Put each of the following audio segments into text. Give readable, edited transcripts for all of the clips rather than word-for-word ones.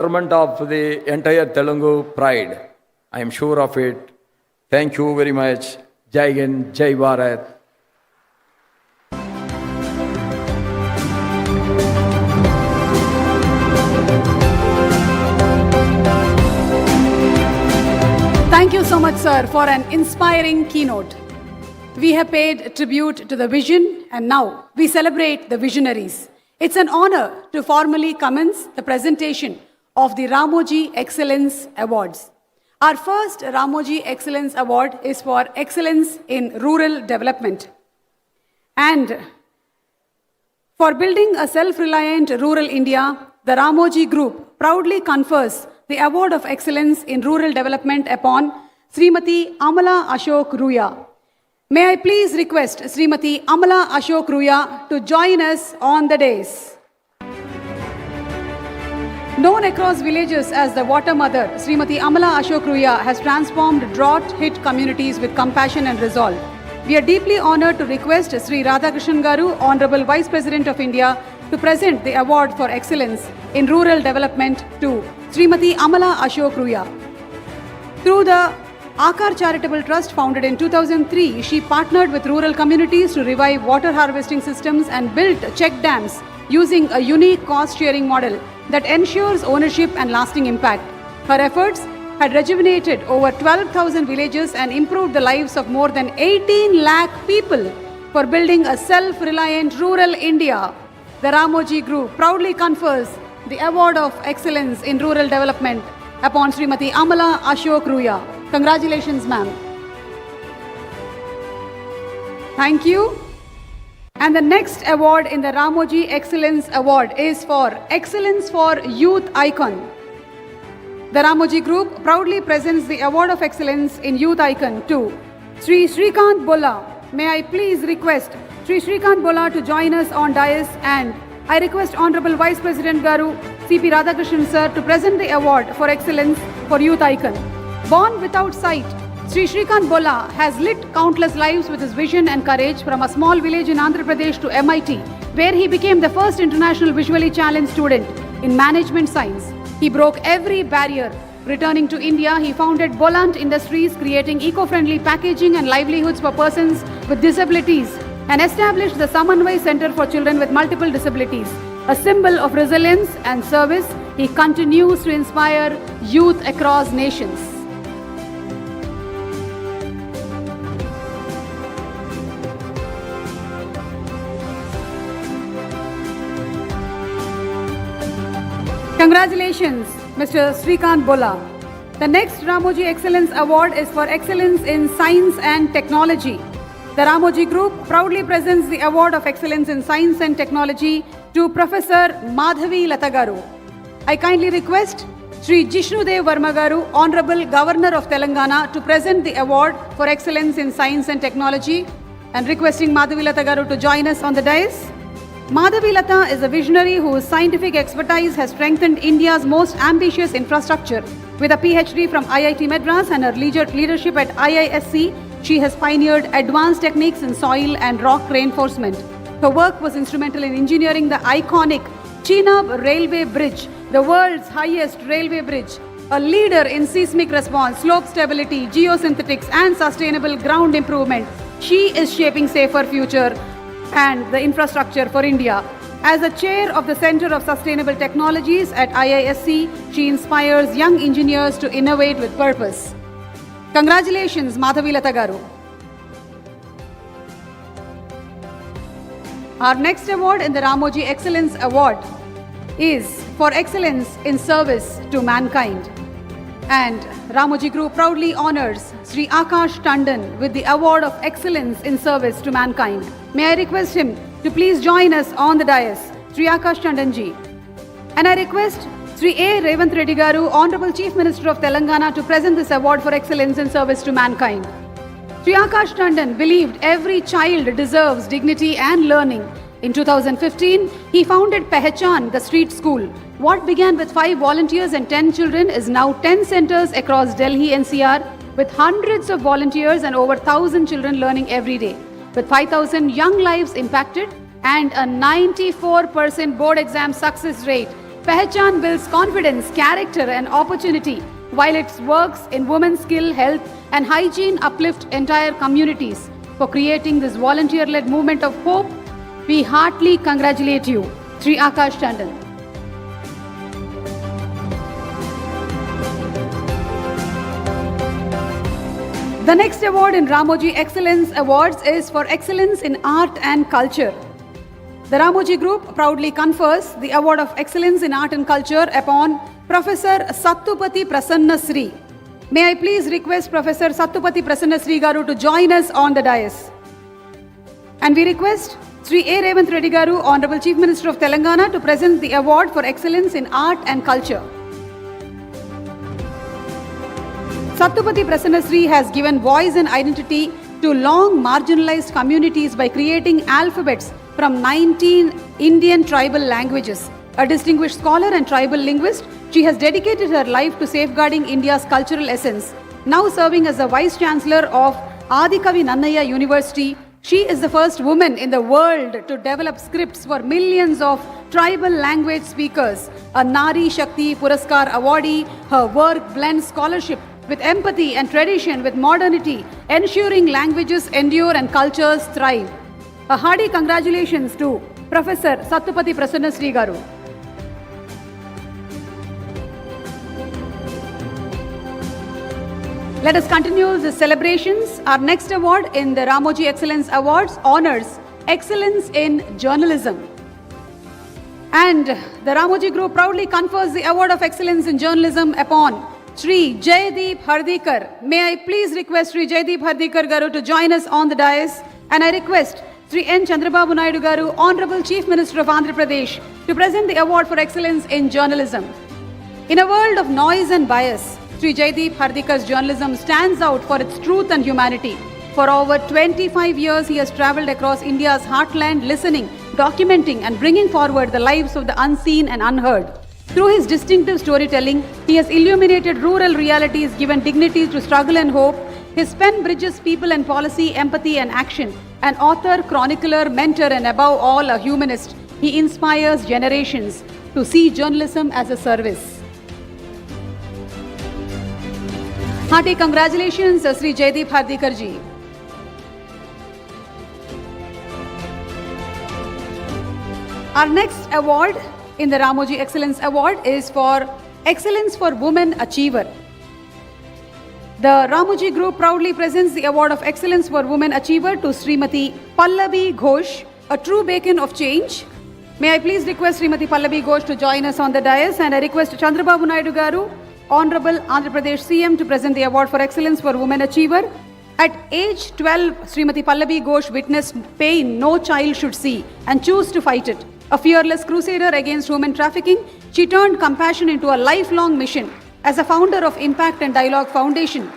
Government of the entire Telugu pride. I am sure of it. Thank you very much. Jai Hind, Jai Bharat. Thank you so much, sir, for an inspiring keynote. We have paid tribute to the vision, and now we celebrate the visionaries. It's an honor to formally commence the presentation of the Ramoji Excellence Awards. Our first Ramoji Excellence Award is for Excellence in Rural Development. And for building a self-reliant rural India, the Ramoji Group proudly confers the Award of Excellence in Rural Development upon Srimati Amala Ashok Ruya. May I please request Srimati Amala Ashok Ruya to join us on the dais. Known across villages as the Water Mother, Srimati Amala Ashok Ruya has transformed drought-hit communities with compassion and resolve. We are deeply honored to request Sri Radhakrishnan Garu, Honorable Vice President of India, to present the Award for Excellence in Rural Development to Srimati Amala Ashok Ruya. Through the Akar Charitable Trust, founded in 2003, she partnered with rural communities to revive water harvesting systems and built check dams using a unique cost-sharing model that ensures ownership and lasting impact. Her efforts had rejuvenated over 12,000 villages and improved the lives of more than 18 lakh people. For building a self-reliant rural India, the Ramoji Group proudly confers the Award of Excellence in Rural Development upon Srimati Amala Ashok Ruya. Congratulations, ma'am. Thank you. And the next award in the Ramoji Excellence Award is for Excellence for Youth Icon. The Ramoji Group proudly presents the Award of Excellence in Youth Icon to Sri Shrikant Bolla. May I please request Sri Shrikant Bolla to join us on dais, and I request Honorable Vice President Garu, C.P. Radhakrishnan sir, to present the Award for Excellence for Youth Icon. Born without sight, Sri Shrikant Bolla has lit countless lives with his vision and courage. From a small village in Andhra Pradesh to MIT, where he became the first international visually challenged student in management science. He broke every barrier. Returning to India, he founded Bollant Industries, creating eco-friendly packaging and livelihoods for persons with disabilities, and established the Samanvay Center for Children with Multiple Disabilities. A symbol of resilience and service, he continues to inspire youth across nations. Congratulations, Mr. Shrikant Bolla. The next Ramoji Excellence Award is for Excellence in Science and Technology. The Ramoji Group proudly presents the Award of Excellence in Science and Technology to Professor Madhavi Lata Garu. I kindly request Sri Jishnudev Verma Garu, Honorable Governor of Telangana, to present the Award for Excellence in Science and Technology, and requesting Madhavi Lata Garu to join us on the dais. Madhavi Lata is a visionary whose scientific expertise has strengthened India's most ambitious infrastructure. With a PhD from IIT Madras and her leadership at IISc, she has pioneered advanced techniques in soil and rock reinforcement. Her work was instrumental in engineering the iconic Chenab Railway Bridge, the world's highest railway bridge, a leader in seismic response, slope stability, geosynthetics, and sustainable ground improvement. She is shaping safer future and the infrastructure for India. As the chair of the Center of Sustainable Technologies at IISc, she inspires young engineers to innovate with purpose. Congratulations, Madhavi Lata Garu. Our next award in the Ramoji Excellence Award is for Excellence in Service to Mankind. And Ramoji Group proudly honors Sri Akash Tandon with the Award of Excellence in Service to Mankind. May I request him to please join us on the dais, Sri Akash Tandon ji. And I request Sri A. Revanth Reddy Garu, Honorable Chief Minister of Telangana, to present this award for excellence in service to mankind. Sri Akash Tandon believed every child deserves dignity and learning. In 2015, he founded Pehchan, the street school. What began with 5 volunteers and 10 children is now 10 centers across Delhi NCR, with hundreds of volunteers and over 1,000 children learning every day. With 5,000 young lives impacted and a 94% board exam success rate, Pehchan builds confidence, character, and opportunity, while its works in women's skill, health, and hygiene uplift entire communities. For creating this volunteer-led movement of hope, we heartily congratulate you, Sri Akash Tandon. The next award in Ramoji Excellence Awards is for Excellence in Art and Culture. The Ramoji Group proudly confers the Award of Excellence in Art and Culture upon Professor Sattupati Prasanna Sri. May I please request Professor Sattupati Prasanna Sri Garu to join us on the dais. And we request Sri A. Revanth Reddy Garu, Honorable Chief Minister of Telangana, to present the Award for Excellence in Art and Culture. Sattupati Prasanna Sri has given voice and identity to long marginalized communities by creating alphabets from 19 Indian tribal languages. A distinguished scholar and tribal linguist, she has dedicated her life to safeguarding India's cultural essence. Now serving as the Vice Chancellor of Adikavi Nannaya University, she is the first woman in the world to develop scripts for millions of tribal language speakers. A Nari Shakti Puraskar awardee, her work blends scholarship with empathy and tradition with modernity, ensuring languages endure and cultures thrive. A hearty congratulations to Professor Sattupati Prasanna Sri Garu. Let us continue the celebrations. Our next award in the Ramoji Excellence Awards honors Excellence in Journalism. And the Ramoji Group proudly confers the Award of Excellence in Journalism upon Sri Jaydeep Hardikar. May I please request Sri Jaydeep Hardikar Garu to join us on the dais, and I request Sri N. Chandrababu Naidu Garu, Honorable Chief Minister of Andhra Pradesh, to present the Award for Excellence in Journalism. In a world of noise and bias, Sri Jaydeep Hardikar's journalism stands out for its truth and humanity. For over 25 years, he has travelled across India's heartland, listening, documenting, and bringing forward the lives of the unseen and unheard. Through his distinctive storytelling, he has illuminated rural realities, given dignity to struggle and hope. His pen bridges people and policy, empathy and action. An author, chronicler, mentor, and above all, a humanist, he inspires generations to see journalism as a service. Hearty congratulations, Sri Jaydeep Hardikar ji. Our next award in the Ramoji Excellence Award is for Excellence for Women Achiever. The Ramoji Group proudly presents the Award of Excellence for Women Achiever to Srimati Pallavi Ghosh, a true beacon of change. May I please request Srimati Pallavi Ghosh to join us on the dais, and I request Chandrababu Naidu Garu, Honorable Andhra Pradesh CM, to present the Award for Excellence for Women Achiever. At age 12, Srimati Pallavi Ghosh witnessed pain no child should see and chose to fight it. A fearless crusader against human trafficking, she turned compassion into a lifelong mission. As a founder of Impact and Dialogue Foundation,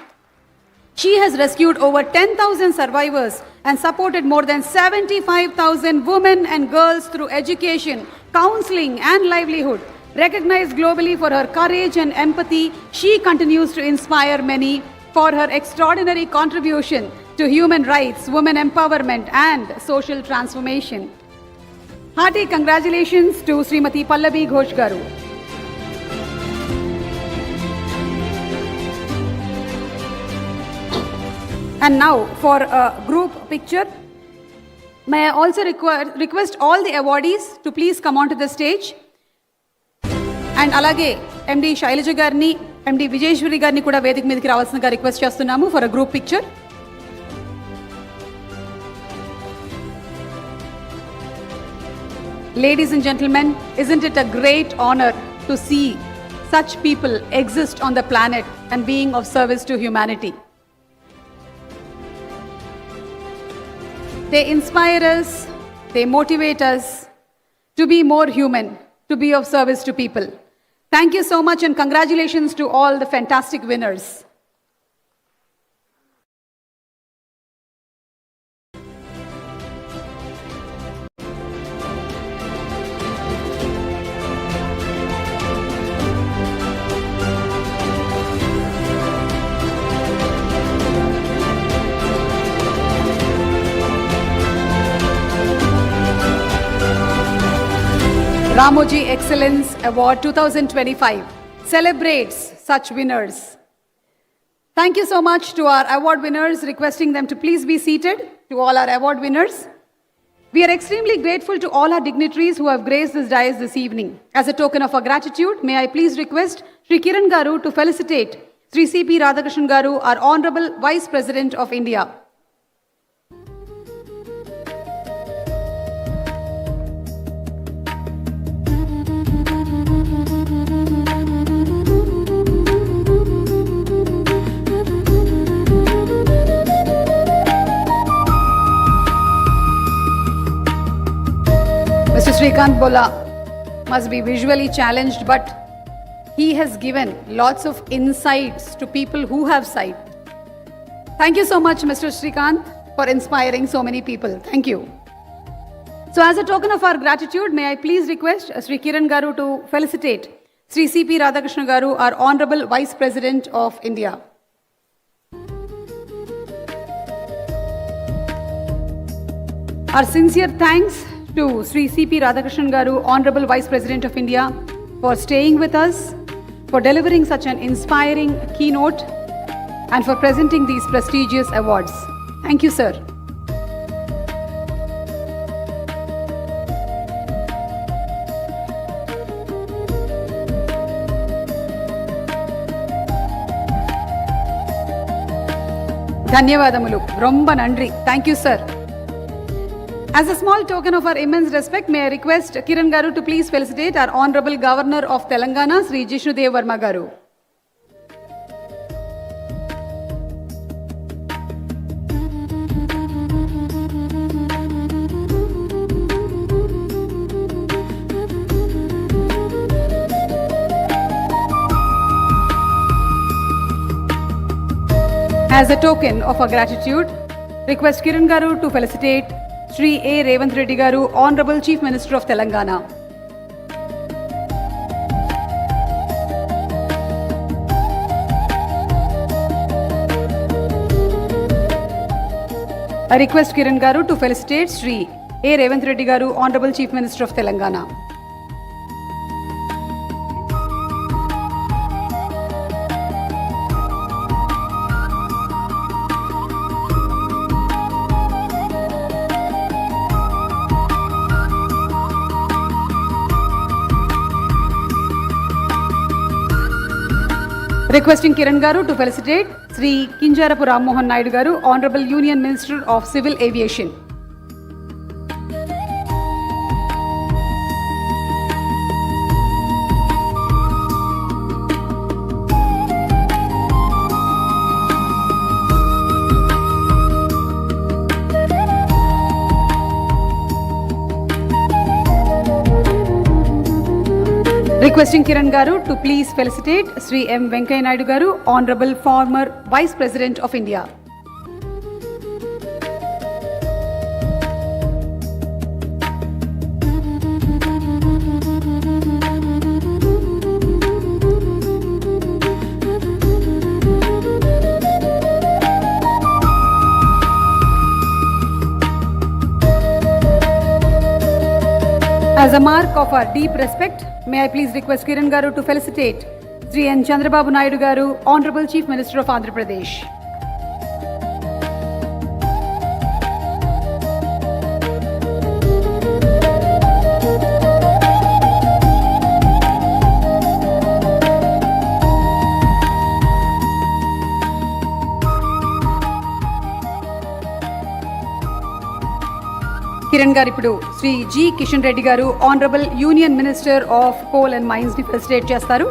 she has rescued over 10,000 survivors and supported more than 75,000 women and girls through education, counseling, and livelihood. Recognized globally for her courage and empathy, she continues to inspire many for her extraordinary contribution to human rights, women empowerment, and social transformation. Hearty congratulations to Srimati Pallavi Ghosh Garu. And now for a group picture. May I also request all the awardees to please come onto the stage. And alage MD Shailaja Garni, MD Vijayeshwari Garni kuda Vedik మీదకి రావాల్సిందిగా request చేస్తున్నాము for a group picture. Ladies and gentlemen, isn't it a great honor to see such people exist on the planet and being of service to humanity? They inspire us, they motivate us to be more human, to be of service to people. Thank you so much, and congratulations to all the fantastic winners. Ramoji Excellence Award 2025 celebrates such winners. Thank you so much to our award winners, requesting them to please be seated. To all our award winners, we are extremely grateful to all our dignitaries who have graced this dais this evening. As a token of our gratitude, may I please request Sri Kiran Garu to felicitate Sri C.P. Radhakrishnan Garu, our Honorable Vice President of India. Mr. Srikant Bola must be visually challenged, but he has given lots of insights to people who have sight. Thank you so much, Mr. Srikant, for inspiring so many people. Thank you. So as a token of our gratitude, may I please request Sri Kiran Garu to felicitate Sri C.P. Radhakrishnan Garu, our Honorable Vice President of India. Our sincere thanks to Sri C.P. Radhakrishnan Garu, Honorable Vice President of India, for staying with us, for delivering such an inspiring keynote, and for presenting these prestigious awards. Thank you, sir. ధన్యవాదములు రొంబ నండ్రి. Thank you, sir. As a small token of our immense respect, may I request Kiran Garu to please felicitate our Honorable Governor of Telangana, Sri Jishnudev Verma Garu. As a token of our gratitude, request Kiran Garu to felicitate Sri A. Revanth Reddy Garu, Honorable Chief Minister of Telangana. I request Kiran Garu to felicitate Sri A. Revanth Reddy Garu, Honorable Chief Minister of Telangana. Requesting Kiran Garu to felicitate Sri Kinjarapu Ram Mohan Naidu Garu, Honorable Union Minister of Civil Aviation. Requesting Kiran Garu to please felicitate Sri M. Venkaiah Naidu Garu, Honorable former Vice President of India. As a mark of our deep respect, may I please request Kiran Garu to felicitate Sri N. Chandrababu Naidu Garu, Honorable Chief Minister of Andhra Pradesh. Kiran గారు ఇప్పుడు Shri G Kishan Reddy గారు, honourable union minister of coal and mines ని felicitate చేస్తారు.